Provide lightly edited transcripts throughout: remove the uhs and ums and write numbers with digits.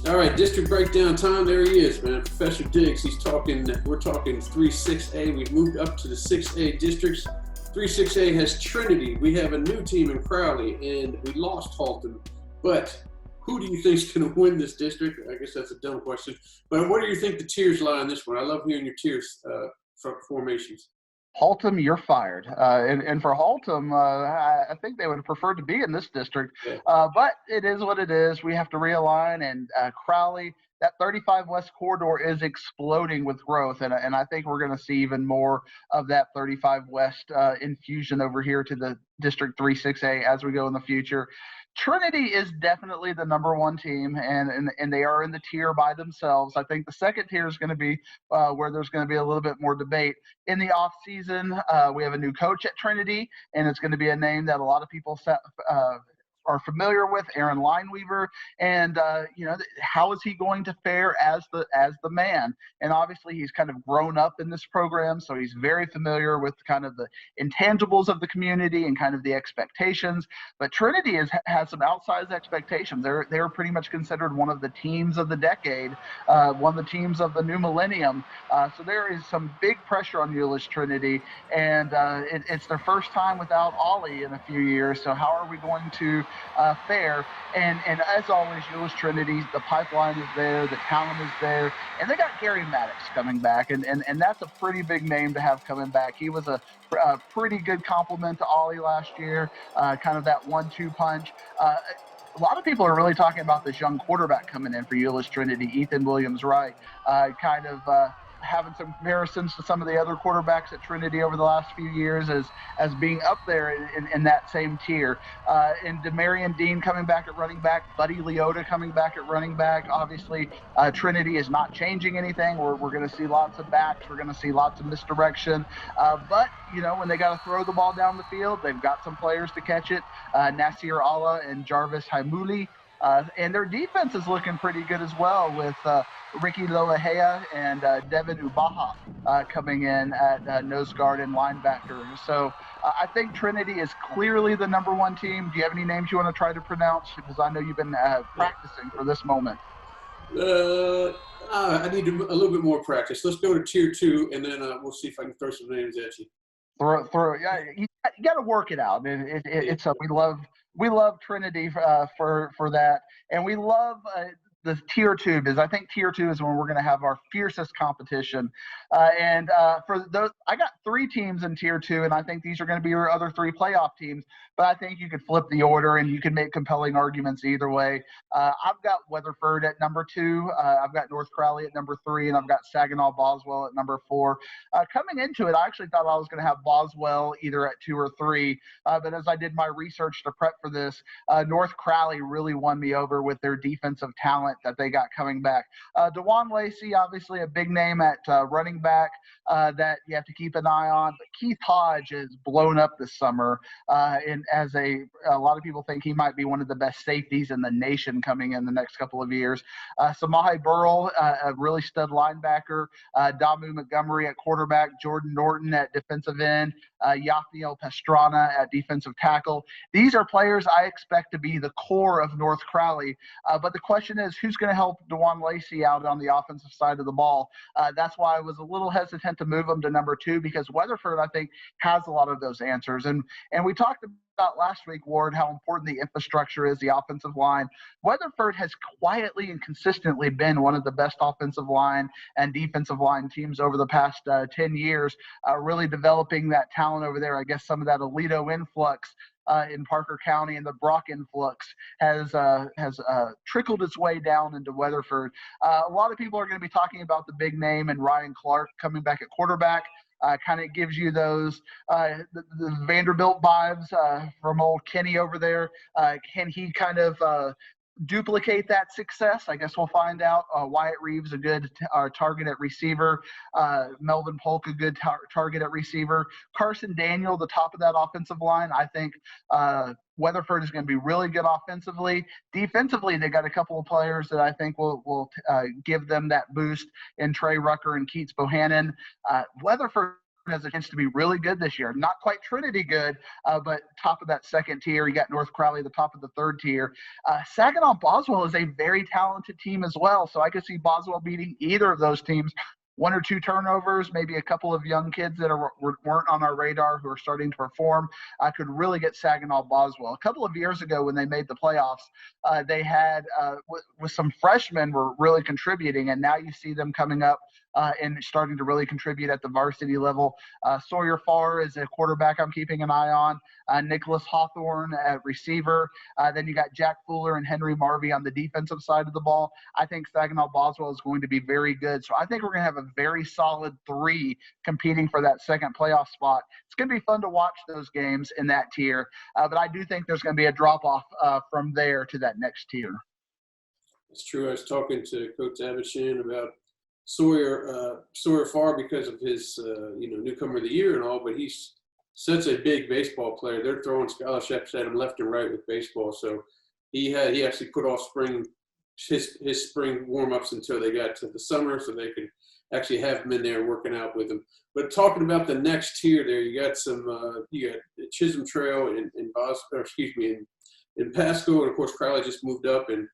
All right, district breakdown time. There he is, man. Professor Diggs. We're talking 3-6A. We've moved up to the 6A districts. 3-6A has Trinity. We have a new team in Crowley, and we lost Halton. But who do you think is going to win this district? I guess that's a dumb question. But where do you think the tiers lie on this one? I love hearing your tiers formations. Haltom, you're fired. And for Haltom, I think they would have preferred to be in this district. Yeah. But it is what it is. We have to realign. And Crowley, that 35 West corridor is exploding with growth. And I think we're going to see even more of that 35 West infusion over here to the District 3-6A as we go in the future. Trinity is definitely the number one team, and they are in the tier by themselves. I think the second tier is going to be where there's going to be a little bit more debate. In the off season, we have a new coach at Trinity, and it's going to be a name that a lot of people are familiar with, Aaron Lineweaver, and how is he going to fare as the man? And obviously he's kind of grown up in this program, so he's very familiar with kind of the intangibles of the community and kind of the expectations. But Trinity has some outsized expectations. They're pretty much considered one of the teams of the decade, one of the teams of the new millennium. So there is some big pressure on Euless Trinity, and it's their first time without Ollie in a few years. So how are we going to fare? And as always, Euless Trinity, the pipeline is there, the talent is there, and they got Gary Maddox coming back, and that's a pretty big name to have coming back. He was a pretty good compliment to Ollie last year, kind of that 1-2 punch. A lot of people are really talking about this young quarterback coming in for Euless Trinity, Ethan Williams-Wright, kind of having some comparisons to some of the other quarterbacks at Trinity over the last few years as being up there in that same tier. And Demarion Dean coming back at running back, Buddy Leota coming back at running back. Obviously, Trinity is not changing anything. We're going to see lots of backs. We're going to see lots of misdirection. But, when they got to throw the ball down the field, they've got some players to catch it. Nasir Allah and Jarvis Haimuli. And their defense is looking pretty good as well with Ricky Loahea and Devin Ubaha coming in at nose guard and linebacker. So I think Trinity is clearly the number one team. Do you have any names you want to try to pronounce? Because I know you've been practicing for this moment. I need a little bit more practice. Let's go to tier 2, and then we'll see if I can throw some names at you. Yeah, you got to work it out. It's we love Trinity for that, and we love the tier 2, because I think tier 2 is when we're going to have our fiercest competition. And for those, I got 3 teams in tier 2, and I think these are going to be your other 3 playoff teams. But I think you could flip the order, and you can make compelling arguments either way. I've got Weatherford at number 2. I've got North Crowley at number 3, and I've got Saginaw Boswell at number 4. Coming into it, I actually thought I was going to have Boswell either at 2 or 3. But as I did my research to prep for this, North Crowley really won me over with their defensive talent that they got coming back. DeJuan Lacey, obviously a big name at running back that you have to keep an eye on. But Keith Hodge has blown up this summer, and as a lot of people think he might be one of the best safeties in the nation coming in the next couple of years. Samahi Burrell, a really stud linebacker. Damu Montgomery at quarterback. Jordan Norton at defensive end. Yathniel Pastrana at defensive tackle. These are players I expect to be the core of North Crowley. But the question is, who's going to help DeJuan Lacey out on the offensive side of the ball? That's why I was a little hesitant to move him to number 2, because Weatherford, I think, has a lot of those answers. And we talked about last week, Ward, how important the infrastructure is, the offensive line. Weatherford has quietly and consistently been one of the best offensive line and defensive line teams over the past 10 years, really developing that talent over there. I guess some of that Alito influx in Parker County and the Brock influx has trickled its way down into Weatherford. A lot of people are going to be talking about the big name and Ryan Clark coming back at quarterback. Kind of gives you those the Vanderbilt vibes from old Kenny over there. Can he kind of duplicate that success? I guess we'll find out. Wyatt Reeves, a good target at receiver. Melvin Polk, a good target at receiver. Carson Daniel, the top of that offensive line. I think Weatherford is going to be really good offensively. Defensively, they got a couple of players that I think will give them that boost in Trey Rucker and Keats Bohannon. Weatherford has a chance to be really good this year. Not quite Trinity good, but top of that second tier. You got North Crowley at the top of the third tier. Saginaw Boswell is a very talented team as well, so I could see Boswell beating either of those teams. 1 or 2 turnovers, maybe a couple of young kids that weren't on our radar who are starting to perform, could really get Saginaw Boswell. A couple of years ago when they made the playoffs, they had, with some freshmen were really contributing, and now you see them coming up and starting to really contribute at the varsity level. Sawyer Farr is a quarterback I'm keeping an eye on. Nicholas Hawthorne at receiver. Then you got Jack Fuller and Henry Marvey on the defensive side of the ball. I think Saginaw Boswell is going to be very good. So I think we're going to have a very solid 3 competing for that second playoff spot. It's going to be fun to watch those games in that tier. But I do think there's going to be a drop-off from there to that next tier. It's true. I was talking to Coach Abishan about Sawyer Farr because of his newcomer of the year and all, but he's such a big baseball player. They're throwing scholarships at him left and right with baseball. So he actually put off his spring warm-ups until they got to the summer, so they could actually have him in there working out with him. But talking about the next tier, there you got you got Chisholm Trail in Pasco, and of course Crowley just moved up, and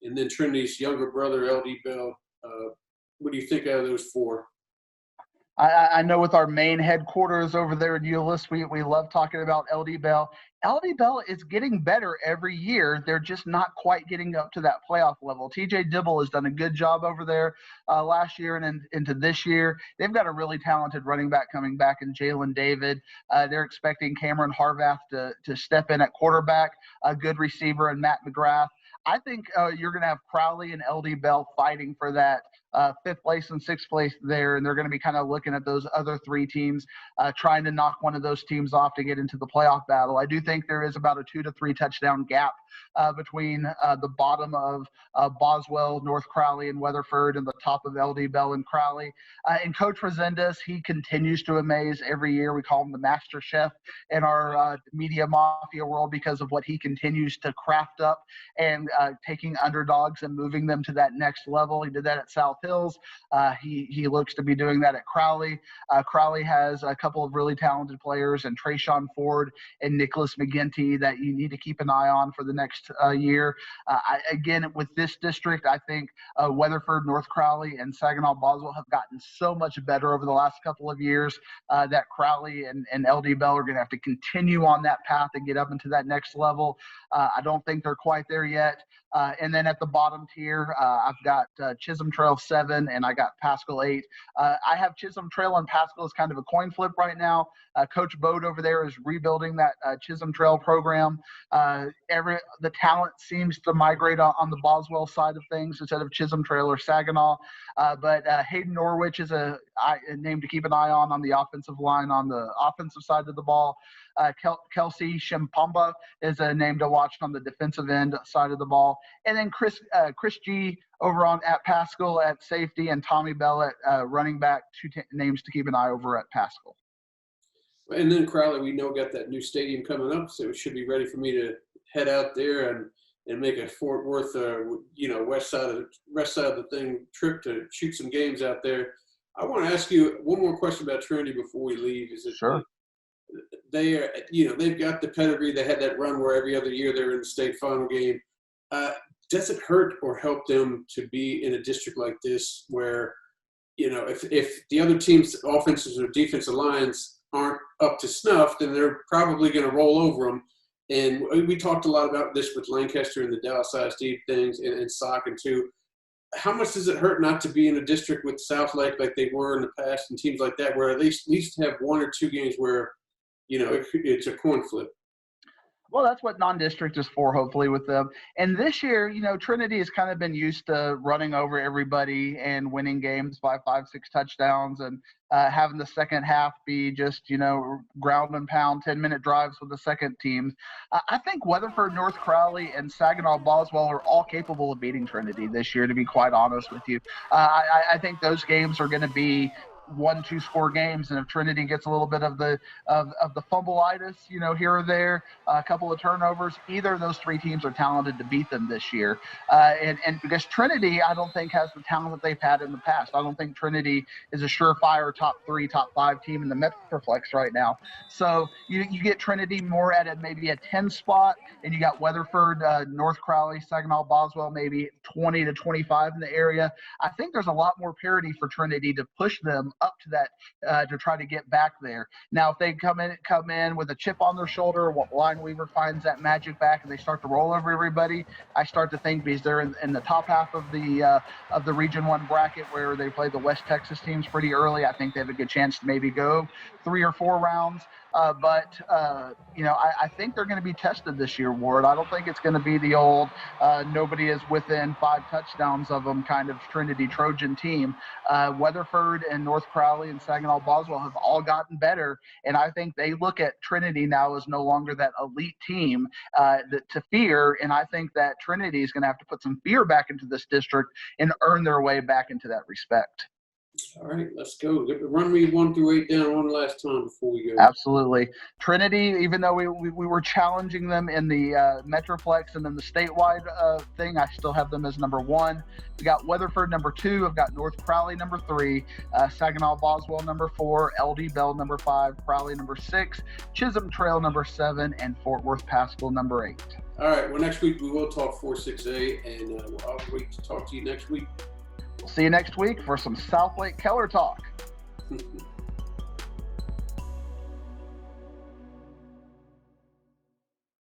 then Trinity's younger brother LD Bell. What do you think out of those 4? I know with our main headquarters over there in Euless, we love talking about LD Bell. LD Bell is getting better every year. They're just not quite getting up to that playoff level. TJ Dibble has done a good job over there last year and into this year. They've got a really talented running back coming back in Jalen David. They're expecting Cameron Harvath to step in at quarterback, a good receiver, and Matt McGrath. I think you're going to have Crowley and LD Bell fighting for that 5th place and 6th place there, and they're going to be kind of looking at those other 3 teams, trying to knock one of those teams off to get into the playoff battle. I do think there is about a 2 to 3 touchdown gap between the bottom of Boswell, North Crowley, and Weatherford, and the top of LD Bell and Crowley. And Coach Resendez, he continues to amaze every year. We call him the master chef in our media mafia world because of what he continues to craft up and taking underdogs and moving them to that next level. He did that at South Hills. He looks to be doing that at Crowley. Crowley has a couple of really talented players, and Trayshawn Ford and Nicholas McGinty, that you need to keep an eye on for the next year. Again, with this district, I think Weatherford, North Crowley, and Saginaw Boswell have gotten so much better over the last couple of years that Crowley and LD Bell are going to have to continue on that path and get up into that next level. I don't think they're quite there yet. And then at the bottom tier, I've got Chisholm Trail 7 and I got Pascal 8. I have Chisholm Trail and Pascal as kind of a coin flip right now. Coach Bode over there is rebuilding that Chisholm Trail program. The talent seems to migrate on the Boswell side of things instead of Chisholm Trail or Saginaw. But Hayden Norwich is a name to keep an eye on the offensive line on the offensive side of the ball. Kelsey Shimpamba is a name to watch on the defensive end side of the ball. And then Chris G over at Pascal at safety, and Tommy Bell at running back, 2 names to keep an eye over at Pascal. And then Crowley, we know, got that new stadium coming up, so it should be ready for me to head out there and make a Fort Worth, west side of the thing trip to shoot some games out there. I want to ask you one more question about Trinity before we leave. Sure. They are, they've got the pedigree. They had that run where every other year they're in the state final game. Does it hurt or help them to be in a district like this where, if the other team's offensive or defensive lines aren't up to snuff, then they're probably going to roll over them. And we talked a lot about this with Lancaster and the Dallas ISD things and Saucon too. How much does it hurt not to be in a district with South Lake like they were in the past and teams like that, where at least have 1 or 2 games where, it's a coin flip? Well, that's what non-district is for, hopefully, with them. And this year, Trinity has kind of been used to running over everybody and winning games by 5-6 touchdowns and having the second half be just, ground and pound 10-minute drives with the second team. I think Weatherford, North Crowley, and Saginaw Boswell are all capable of beating Trinity this year, to be quite honest with you. I think those games are going to be 1-2 score games, and if Trinity gets a little bit of the fumbleitis, here or there, a couple of turnovers, either of those three teams are talented to beat them this year. And because Trinity, I don't think has the talent that they've had in the past. I don't think Trinity is a surefire top 3, top 5 team in the Metroplex right now. So you get Trinity more at maybe a 10 spot, and you got Weatherford, North Crowley, Saginaw, Boswell, maybe 20 to 25 in the area. I think there's a lot more parity for Trinity to push them up to that, to try to get back there. Now, if they come in with a chip on their shoulder, what Line Weaver finds that magic back and they start to roll over everybody, I start to think, because they're in the top half of the Region 1 bracket where they play the West Texas teams pretty early, I think they have a good chance to maybe go 3 or 4 rounds. But I think they're going to be tested this year, Ward. I don't think it's going to be the old nobody is within 5 touchdowns of them kind of Trinity Trojan team. Weatherford and North Crowley and Saginaw Boswell have all gotten better, and I think they look at Trinity now as no longer that elite team to fear, and I think that Trinity is going to have to put some fear back into this district and earn their way back into that respect. All right, let's go. Run me 1 through 8 down one last time before we go. Absolutely. Trinity, even though we were challenging them in the Metroplex and then the statewide thing, I still have them as number 1. We got Weatherford number 2. I've got North Crowley number 3, Saginaw Boswell number 4, LD Bell number 5, Crowley number 6, Chisholm Trail number 7, and Fort Worth Paschal number 8. All right. Well, next week we will talk 4-6A, and I'll wait to talk to you next week. We'll see you next week for some South Lake Keller talk.